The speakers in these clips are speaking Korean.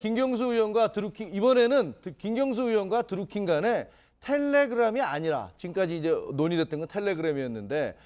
김경수 의원과 드루킹 이번에는 김경수 의원과 드루킹 간에 텔레그램이 아니라 지금까지 이제 논의됐던 건 텔레그램이었는데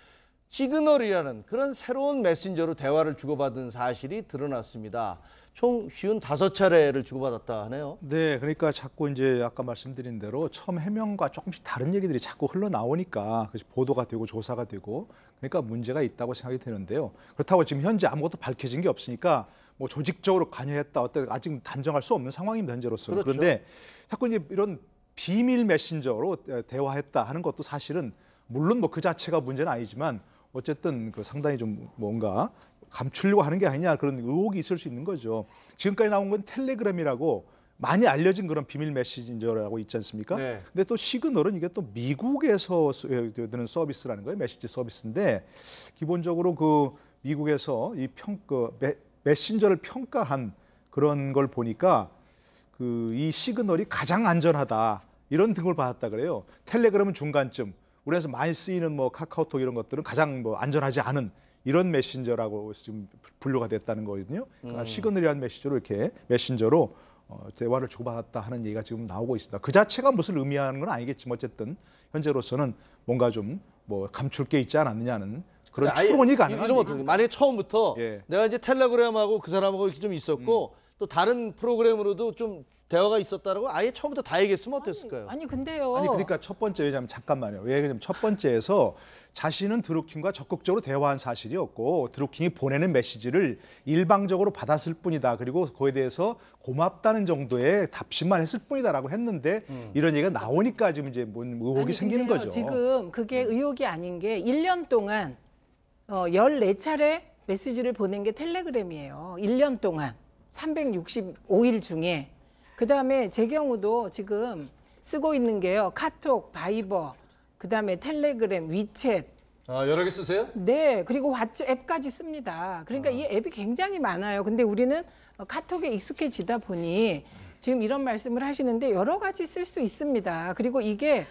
시그널이라는 그런 새로운 메신저로 대화를 주고받은 사실이 드러났습니다. 총 55차례를 주고받았다 하네요. 네, 그러니까 자꾸 이제 아까 말씀드린 대로 처음 해명과 조금씩 다른 얘기들이 자꾸 흘러나오니까 그것이 보도가 되고 조사가 되고 그러니까 문제가 있다고 생각이 되는데요. 그렇다고 지금 현재 아무것도 밝혀진 게 없으니까 뭐 조직적으로 관여했다 어떤 아직 단정할 수 없는 상황입니다, 현재로서는. 그렇죠. 그런데 자꾸 이제 이런 비밀 메신저로 대화했다 하는 것도 사실은 물론 뭐 그 자체가 문제는 아니지만 어쨌든 그 상당히 좀 뭔가 감추려고 하는 게 아니냐 그런 의혹이 있을 수 있는 거죠. 지금까지 나온 건 텔레그램이라고 많이 알려진 그런 비밀 메신저라고 있지 않습니까? 네. 근데 또 시그널은 이게 또 미국에서 드는 서비스라는 거예요. 메시지 서비스인데 기본적으로 그 미국에서 이 메신저를 평가한 그런 걸 보니까 그 이 시그널이 가장 안전하다 이런 등을 받았다 그래요. 텔레그램은 중간쯤. 우리나라에서 많이 쓰이는 뭐 카카오톡 이런 것들은 가장 뭐 안전하지 않은 이런 메신저라고 지금 분류가 됐다는 거거든요. 그러니까 시그널이라는 메시저로 이렇게 메신저로 대화를 주고받았다 하는 얘기가 지금 나오고 있습니다. 그 자체가 무슨 의미하는 건 아니겠지만 어쨌든 현재로서는 뭔가 좀 뭐 감출 게 있지 않았느냐는 그런 추론이 가능합니다. 이런 것들 만약에 처음부터 예. 내가 이제 텔레그램하고 그 사람하고 이렇게 좀 있었고 또 다른 프로그램으로도 좀 대화가 있었다라고 아예 처음부터 다 얘기했으면 어땠을까요? 아니 근데요. 아니 그러니까 첫 번째 왜냐면 잠깐만요. 왜냐면 첫 번째에서 자신은 드루킹과 적극적으로 대화한 사실이 없고 드루킹이 보내는 메시지를 일방적으로 받았을 뿐이다. 그리고 그에 대해서 고맙다는 정도의 답신만 했을 뿐이다라고 했는데 이런 얘기가 나오니까 지금 이제 뭔 의혹이 아니, 생기는 근데요, 거죠. 지금 그게 의혹이 아닌 게 1년 동안 14차례 메시지를 보낸 게 텔레그램이에요. 1년 동안 365일 중에. 그다음에 제 경우도 지금 쓰고 있는 게요. 카톡, 바이버, 그다음에 텔레그램, 위챗. 아, 여러 개 쓰세요? 네, 그리고 왓츠앱까지 씁니다. 그러니까 이 앱이 굉장히 많아요. 근데 우리는 카톡에 익숙해지다 보니 지금 이런 말씀을 하시는데 여러 가지 쓸 수 있습니다. 그리고 이게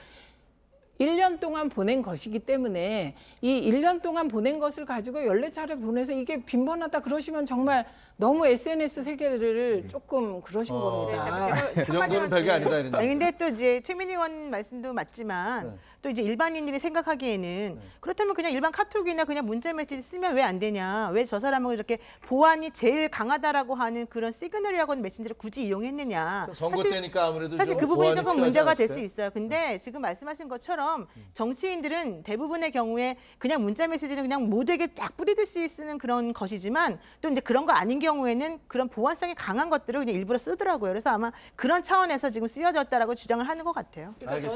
1년 동안 보낸 것이기 때문에 이 1년 동안 보낸 것을 가지고 14차례 보내서 이게 빈번하다 그러시면 정말 너무 SNS 세계를 조금 그러신 겁니다. 그 정도는 별게 아니다 이런. 아니, 근데 또 이제 최민희 의원 말씀도 맞지만 또 이제 일반인들이 생각하기에는 그렇다면 그냥 일반 카톡이나 그냥 문자 메시지 쓰면 왜 안 되냐? 왜 저 사람은 이렇게 보안이 제일 강하다라고 하는 그런 시그널이라고 하는 메신저를 굳이 이용했느냐? 선거 때니까 아무래도 사실 좀 그 부분이 보완이 조금 필요하지 문제가 될 수 않았을까요? 있어요. 근데 지금 말씀하신 것처럼 정치인들은 대부분의 경우에 그냥 문자 메시지는 그냥 모두에게 쫙 뿌리듯이 쓰는 그런 것이지만 또 이제 그런 거 아닌 경우에는 그런 보안성이 강한 것들을 그냥 일부러 쓰더라고요. 그래서 아마 그런 차원에서 지금 쓰여졌다라고 주장을 하는 것 같아요. 알겠습니다.